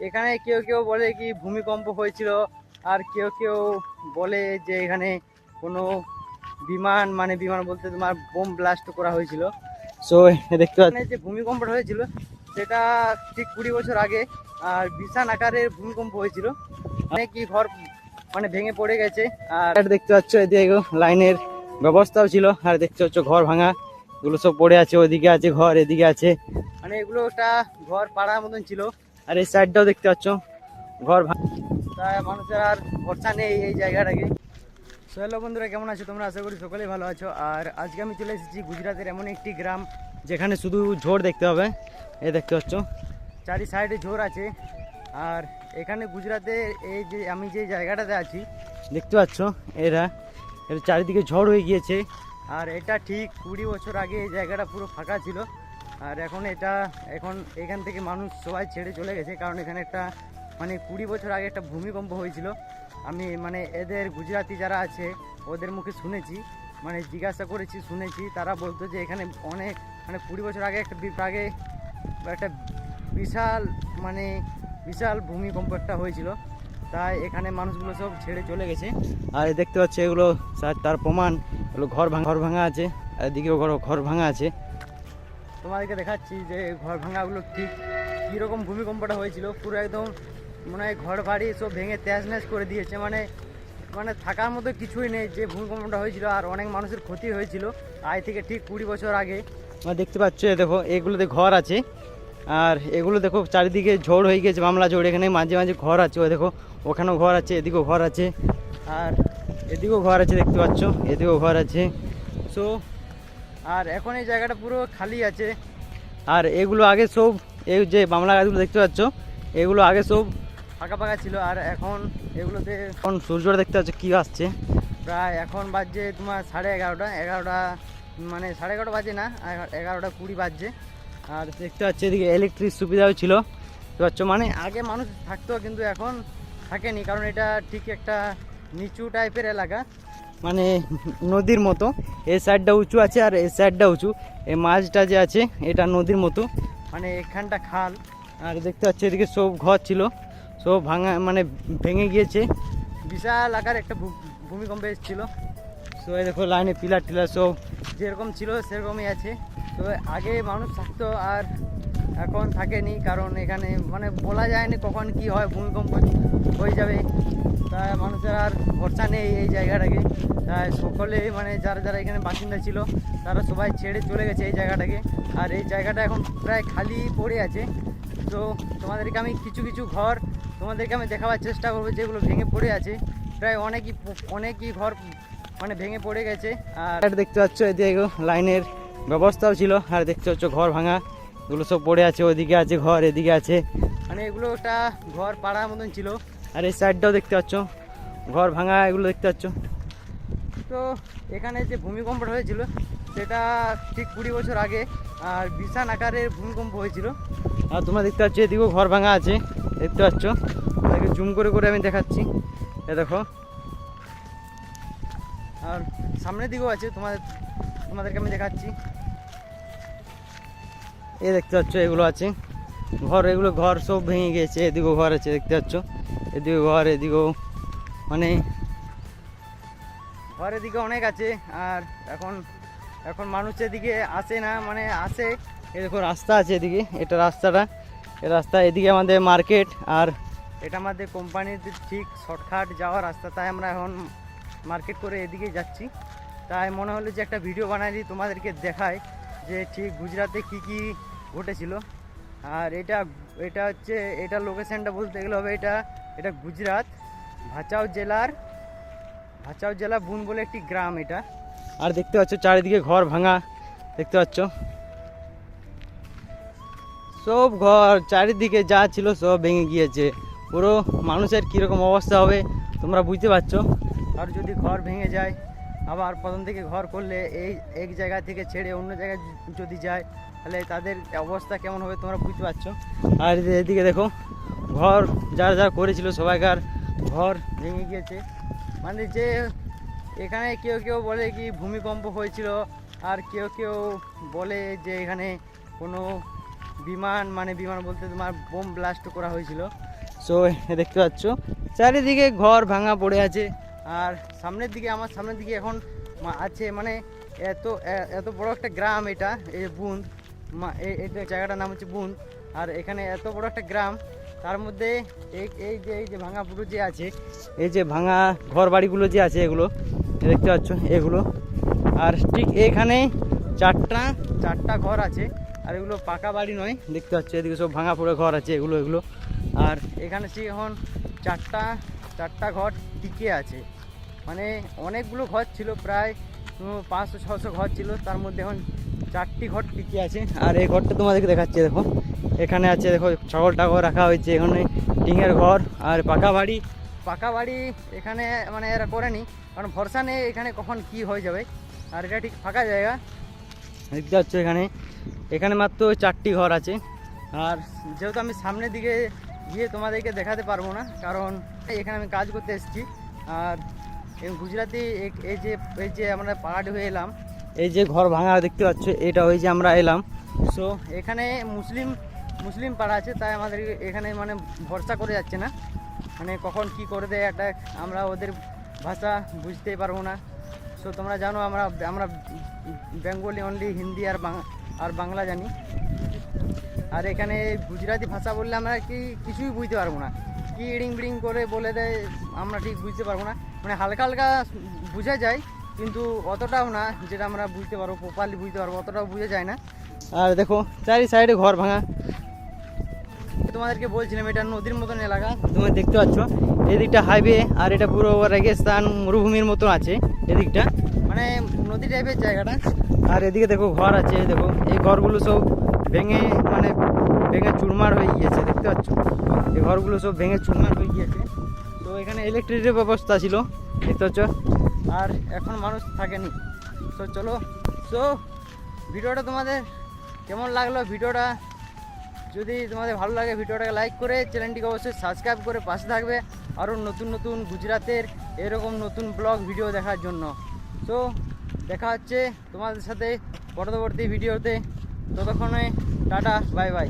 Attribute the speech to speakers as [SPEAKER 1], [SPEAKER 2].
[SPEAKER 1] এখানে কেউ কেউ বলে কি ভূমিকম্প হয়েছিল, আর কেউ কেউ বলে যে এখানে কোনো বিমান, মানে বিমান বলতে তোমার বোম ব্লাস্ট করা হয়েছিল। সো দেখতে পাচ্ছেন যে ভূমিকম্পটা হয়েছিল সেটা ঠিক 20 বছর আগে, আর বিশাল আকারের ভূমিকম্প হয়েছিল। অনেকই ঘর মানে ভেঙে পড়ে গেছে। আর দেখতে পাচ্ছ এদিকে লাইনের ব্যবস্থাও ছিল, আর দেখতে পাচ্ছ ঘর ভাঙা এগুলো সব পড়ে আছে। ওইদিকে আছে ঘর, এদিকে আছে, মানে এগুলো একটা ঘর পাড়ার মতন ছিল। আর এই সাইডটাও দেখতে পাচ্ছ ঘর ভাঙা, তাই মানুষের আর ভরসা নেই এই জায়গাটাকে। সো হ্যালো বন্ধুরা, কেমন আছো তোমরা? আশা করি সকলেই ভালো আছো। আর আজকে আমি চলে এসেছি গুজরাটের এমন একটি গ্রাম যেখানে শুধু ঝড় দেখতে হবে। এই দেখতে পাচ্ছ চারি সাইডে ঝড় আছে। আর এখানে গুজরাতে এই যে আমি যে জায়গাটাতে আছি দেখতে পাচ্ছ এর চারিদিকে ঝড় হয়ে গিয়েছে। আর এটা ঠিক 20 বছর আগে এই জায়গাটা পুরো ফাঁকা ছিল। আর এখন এখান থেকে মানুষ সবাই ছেড়ে চলে গেছে, কারণ এখানে একটা মানে 20 বছর আগে একটা ভূমিকম্প হয়েছিল। আমি মানে এদের গুজরাটি যারা আছে ওদের মুখে শুনেছি, মানে জিজ্ঞাসা করেছি, শুনেছি তারা বলতো যে এখানে অনেক মানে 20 বছর আগে একটা বিশাল ভূমিকম্প একটা হয়েছিল। তাই এখানে মানুষগুলো সব ছেড়ে চলে গেছে। আর দেখতে পাচ্ছি এগুলো তার প্রমাণ, এগুলো ঘর ভাঙা আছে, আর এদিকেও ঘর ভাঙা আছে। তোমাদেরকে দেখাচ্ছি যে ঘর ভাঙাগুলো ঠিক কীরকম ভূমিকম্পটা হয়েছিল। পুরো একদম মনে হয় ঘর বাড়ি সব ভেঙে তছনছ করে দিয়েছে, মানে থাকার মতো কিছুই নেই যে ভূমিকম্পটা হয়েছিল। আর অনেক মানুষের ক্ষতি হয়েছিল আজ থেকে ঠিক 20 বছর আগে। তোমরা দেখতে পাচ্ছ দেখো এগুলোতে ঘর আছে, আর এগুলো দেখো চারিদিকে ঝড় হয়ে গেছে, মামলা ঝড়। এখানে মাঝে মাঝে ঘর আছে, ওই দেখো ওখানেও ঘর আছে, এদিকেও ঘর আছে, আর এদিকেও ঘর আছে দেখতে পাচ্ছ, এদিকেও ঘর আছে। সো আর এখন এই জায়গাটা পুরো খালি আছে। আর এগুলো আগে সব এই যে মামলা গাছগুলো দেখতে পাচ্ছ এগুলো আগে সব ফাঁকা ছিল। আর এখন এগুলোতে এখন সূর্যটা দেখতে পাচ্ছ কী আসছে। প্রায় এখন বাজছে তোমার 11:30 মানে 11:30 বাজে না, 11:20 বাজছে। আর দেখতে পাচ্ছি এদিকে ইলেকট্রিক সুবিধাও ছিল দেখতে পাচ্ছ। মানে আগে মানুষ থাকতো কিন্তু এখন থাকেনি, কারণ এটা ঠিক একটা নিচু টাইপের এলাকা, মানে নদীর মতো। এই সাইডটা উঁচু আছে আর এই সাইডটা উঁচু। এই মাছটা যে আছে এটা নদীর মতো, মানে এখানটা খাল। আর দেখতে পাচ্ছি এদিকে সব ঘর ছিল, সব ভাঙা মানে ভেঙে গিয়েছে। বিশাল আকার একটা ভূমিকম্প এসেছিলো। তো এই দেখো লাইনে পিলার টিলার সব যেরকম ছিল সেরকমই আছে। তো আগে মানুষ থাকতো আর এখন থাকেনি, কারণ এখানে মানে বলা যায়নি কখন কি হয়, ভূমিকম্প হয়ে যাবে। তাই মানুষের আর ভরসা নেই এই জায়গাটাকে। তাই সকলে মানে যারা যারা এখানে বাসিন্দা ছিল তারা সবাই ছেড়ে চলে গেছে এই জায়গাটাকে। আর এই জায়গাটা এখন প্রায় খালি পড়ে আছে। তো তোমাদেরকে আমি কিছু কিছু ঘর তোমাদেরকে আমি দেখাবার চেষ্টা করবো যেগুলো ভেঙে পড়ে আছে। প্রায় অনেকই ঘর মানে ভেঙে পড়ে গেছে। আর দেখতে পাচ্ছ এদিকে লাইনের ব্যবস্থাও ছিল। আর দেখতে পাচ্ছ ঘর ভাঙা এগুলো সব পড়ে আছে, ওইদিকে আছে ঘর, এদিকে আছে, মানে এগুলো একটা ঘর পাড়ার মতন ছিল। আর এই সাইডটাও দেখতে পাচ্ছ ঘর ভাঙা এগুলো দেখতে পাচ্ছ। তো এখানে যে ভূমিকম্পটা হয়েছিল সেটা ঠিক 20 বছর আগে, আর বিশাল আকারের ভূমিকম্প হয়েছিল। আর তোমরা দেখতে পাচ্ছ এদিকেও ঘর ভাঙা আছে দেখতে পাচ্ছ। তাকে জুম করে করে আমি দেখাচ্ছি, এ দেখো। আর সামনের দিকেও আছে, তোমাদেরকে আমি দেখাচ্ছি। এই দেখতে পাচ্ছ এগুলো আছে ঘর, এগুলো ঘর সব ভেঙে গিয়েছে। এদিকেও ঘর আছে দেখতে পাচ্ছ, এদিকেও ঘর, এদিকেও মানে ঘর এদিকে অনেক আছে। আর এখন মানুষ এদিকে আসে না, মানে আসে। এই দেখো রাস্তা আছে এদিকে, এটা রাস্তা এদিকে আমাদের মার্কেট, আর এটা আমাদের কোম্পানির ঠিক শর্টকাট যাওয়ার রাস্তা। তাই আমরা এখন মার্কেট করে এদিকে যাচ্ছি। তাই মনে হলো যে একটা ভিডিও বানাই দিই, তোমাদেরকে দেখায় যে ঠিক গুজরাটে কি কি ঘটেছিল। আর এটা হচ্ছে এটা লোকেশানটা বলতে গেলে হবে এটা গুজরাট ভাচাও জেলা বুন বলে একটি গ্রাম এটা। আর দেখতে পাচ্ছ চারিদিকে ঘর ভাঙা দেখতে পাচ্ছ, সব ঘর চারিদিকে যা ছিল সব ভেঙে গিয়েছে। পুরো মানুষের কীরকম অবস্থা হবে তোমরা বুঝতে পারছো। আর যদি ঘর ভেঙে যায়, আবার প্রথম থেকে ঘর করলে এই এক জায়গা থেকে ছেড়ে অন্য জায়গায় যদি যায় তাহলে তাদের অবস্থা কেমন হবে তোমরা বুঝতে পারছো। আর এদিকে দেখো ঘর যারা করেছিল সবাইকার ঘর ভেঙে গিয়েছে। মানে যে এখানে কেউ কেউ বলে কি ভূমিকম্প হয়েছিল, আর কেউ কেউ বলে যে এখানে কোনো বিমান বলতে তোমার বোম ব্লাস্ট করা হয়েছিল। সো দেখতে পাচ্ছ চারিদিকে ঘর ভাঙা পড়ে আছে। আর আমার সামনের দিকে এখন আছে মানে এত বড় একটা গ্রাম, এটা এই বুন্দ, এটা জায়গাটার নাম হচ্ছে বুন্দ। আর এখানে এত বড় একটা গ্রাম, তার মধ্যে এই যে ভাঙা পুরো যে আছে, এই যে ভাঙা ঘর বাড়িগুলো যে আছে এগুলো দেখতে পাচ্ছ এগুলো। আর ঠিক এখানে চারটা ঘর আছে, আর এগুলো পাকা বাড়ি নয়, দেখতে পাচ্ছ এদিকে সব ভাঙা পড়ে ঘর আছে এগুলো। আর এখানে ঠিক এখন চারটা ঘর টিকে আছে, মানে অনেকগুলো ঘর ছিল, প্রায় 500-600 ঘর ছিল, তার মধ্যে এখন 4টি ঘর টিকে আছে। আর এই ঘরটা তোমাদেরকে দেখাচ্ছে, দেখো এখানে আছে, দেখো ছাগল টাগল রাখা হয়েছে এখানে, টিঙের ঘর আর পাকা বাড়ি এখানে মানে এরা করেনি, কারণ ভরসা নেই এখানে কখন কি হয়ে যাবে। আর এটা ঠিক ফাঁকা জায়গা দেখতে পাচ্ছ, এখানে মাত্র 4টি ঘর আছে। আর যেহেতু আমি সামনের দিকে গিয়ে তোমাদেরকে দেখাতে পারবো না, কারণ এখানে আমি কাজ করতে এসেছি। আর গুজরাটি এই যে আমরা পাহাড় হয়ে এলাম, এই যে ঘর ভাঙা দেখতে পাচ্ছ, এটা ওই যে আমরা এলাম। সো এখানে মুসলিম পাড়া আছে, তাই আমাদের এখানে মানে ভরসা করে যাচ্ছে না, মানে কখন কি করে দেয় অ্যাটাক, আমরা ওদের ভাষা বুঝতেই পারবো না। সো তোমরা জানো আমরা বেঙ্গলি অনলি হিন্দি আর বাংলা জানি। আর এখানে গুজরাটি ভাষা বললে আমরা কিছুই বুঝতে পারবো না, কি ইডিং বিডিং করে বলে দেয়, আমরা ঠিক বুঝতে পারবো না, মানে হালকা হালকা বোঝা যায়, কিন্তু অতটাও না যেটা আমরা বুঝতে পারবো, প্রপারলি বুঝতে পারবো, অতটাও বোঝা যায় না। আর দেখো চারি সাইডে ঘর ভাঙা, তোমাদেরকে বলছিলাম এটা নদীর মতন এলাকা, তোমরা দেখতে পাচ্ছ এদিকটা হাইওয়ে, আর এটা পুরো রেগিস্তান মরুভূমির মতন আছে এদিকটা, মানে নদী টাইপের জায়গাটা। আর এদিকে দেখো ঘর আছে, দেখো এই ঘরগুলো সব ভেঙে চুরমার হয়ে গিয়েছে, দেখতে পাচ্ছ এই ঘরগুলো সব ভেঙে চুরমার হয়ে গিয়েছে। তো এখানে ইলেকট্রিকের ব্যবস্থা ছিল, দেখতে পাচ্ছ, আর এখন মানুষ থাকেনি। তো চলো, ভিডিওটা তোমাদের কেমন লাগলো, ভিডিওটা যদি তোমাদের ভালো লাগে ভিডিওটাকে লাইক করে চ্যানেলটিকে অবশ্যই সাবস্ক্রাইব করে পাশে থাকবে আরও নতুন গুজরাটের এরকম নতুন ব্লগ ভিডিও দেখার জন্য। তো দেখা হচ্ছে তোমাদের সাথে পরবর্তী ভিডিওতে, ততক্ষণে টাটা বাই বাই।